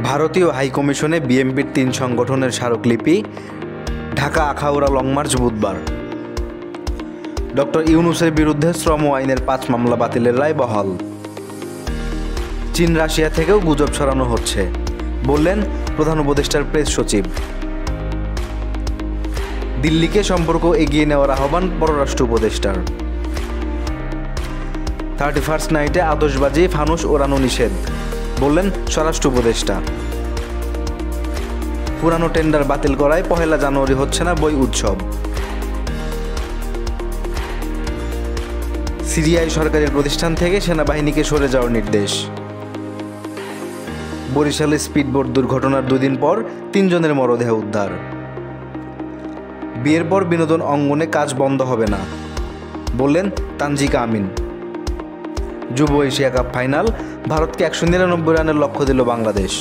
ভারতীয় হাইকমিশনে বিএনপির ৩ সংগঠনের স্মারকলিপি, ঢাকা আখাউড়া লং মার্চ বুধবার। ডক্টর ইউনূসের বিরুদ্ধে শ্রম আইনের ৫ মামলা বাতিলের রায় বহাল। চীন রাশিয়া থেকেও গুজব ছড়ানো হচ্ছে, বললেন প্রধান উপদেষ্টার প্রেস সচিব। দিল্লিকে সম্পর্ক এগিয়ে নেওয়ার আহ্বান পররাষ্ট্র উপদেষ্টার। 31st নাইটে আতশবাজি ফানুস ওড়ানো নিষেধ, বললেন স্বরাষ্ট্র উপদেষ্টা। পুরানো টেন্ডার বাতিল করায় 1 জানুয়ারি হচ্ছে না বই উৎসব। সিরিয়ায় সরকারি প্রতিষ্ঠান থেকে সেনাবাহিনীকে সরে যাওয়ার নির্দেশ। বরিশালে স্পিডবোট দুর্ঘটনার 2 দিন পর 3 জনের মরদেহ উদ্ধার। বিয়ের পর বিনোদন অঙ্গনে কাজ বন্ধ হবে না, বললেন তানজিকা আমিন। যুব এশিয়া কাপ ফাইনাল, ভারতকে 199 রানের লক্ষ্য দিল বাংলাদেশ।